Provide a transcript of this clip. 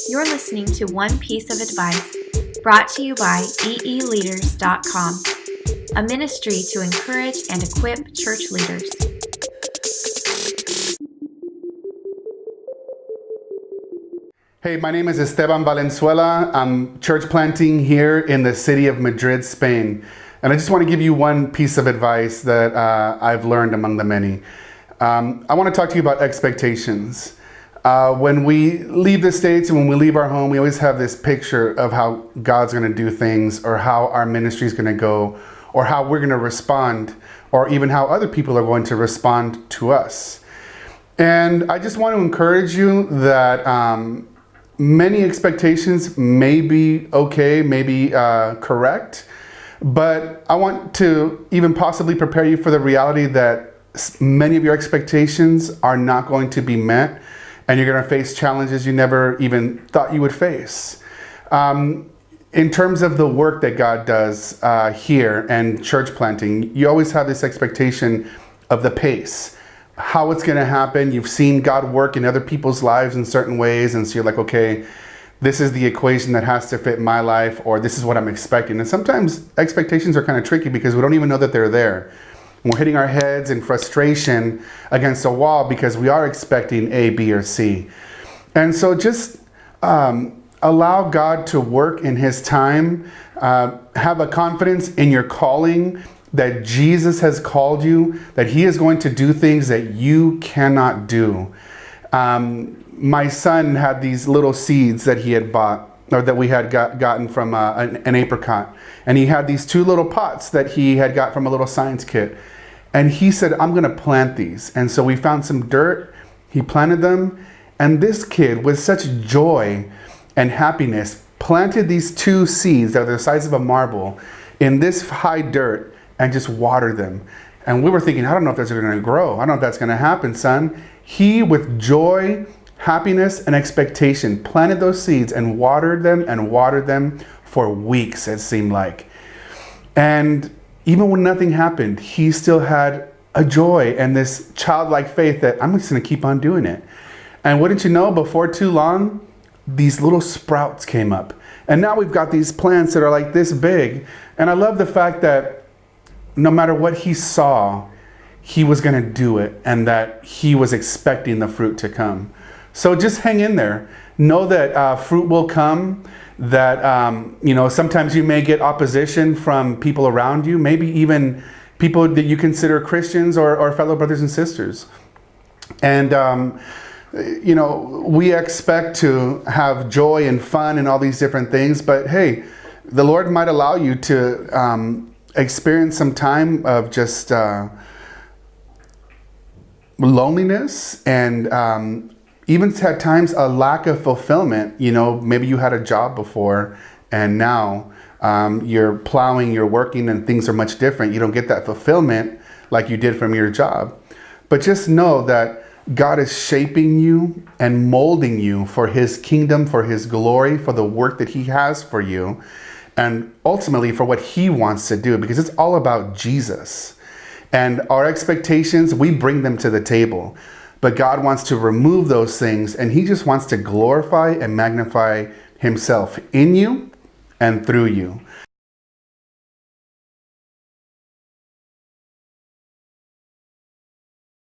You're listening to One Piece of Advice, brought to you by EEleaders.com, a ministry to encourage and equip church leaders. Hey, my name is Esteban Valenzuela. I'm church planting here in the city of Madrid, Spain. And I just want to give you one piece of advice that I've learned among the many. I want to talk to you about expectations. When we leave the States and when we leave our home, we always have this picture of how God's going to do things, or how our ministry is going to go, or how we're going to respond, or even how other people are going to respond to us. And I just want to encourage you that many expectations may be okay, may be correct, but I want to even possibly prepare you for the reality that many of your expectations are not going to be met, and you're going to face challenges you never even thought you would face. In terms of the work that God does here and church planting, you always have this expectation of the pace, how it's going to happen. You've seen God work in other people's lives in certain ways, and so you're like, okay, this is the equation that has to fit my life, or this is what I'm expecting. And sometimes expectations are kind of tricky because we don't even know that they're there. We're hitting our heads in frustration against a wall because we are expecting A, B, or C. And so just allow God to work in His time. Have a confidence in your calling, that Jesus has called you, that He is going to do things that you cannot do. My son had these little seeds that he had bought, or that we had gotten from an apricot. And he had these two little pots that he had got from a little science kit. And he said, I'm going to plant these. And so we found some dirt, he planted them. And this kid, with such joy and happiness, planted these two seeds that are the size of a marble in this high dirt, and just water them. And we were thinking, I don't know if that's going to grow. I don't know if that's going to happen, son. He, with joy, happiness, and expectation, planted those seeds and watered them for weeks, it seemed like. And even when nothing happened, he still had a joy and this childlike faith that I'm just going to keep on doing it. And wouldn't you know, before too long, these little sprouts came up. And now we've got these plants that are like this big. And I love the fact that no matter what he saw, he was going to do it, and that he was expecting the fruit to come. So just hang in there. Know that fruit will come, that sometimes you may get opposition from people around you, maybe even people that you consider Christians or fellow brothers and sisters. And we expect to have joy and fun and all these different things, but hey, the Lord might allow you to experience some time of just loneliness, and even at times a lack of fulfillment. Maybe you had a job before, and now you're plowing, you're working, and things are much different. You don't get that fulfillment like you did from your job. But just know that God is shaping you and molding you for His kingdom, for His glory, for the work that He has for you, and ultimately for what He wants to do, because it's all about Jesus. And our expectations, we bring them to the table. But God wants to remove those things, and He just wants to glorify and magnify Himself in you and through you.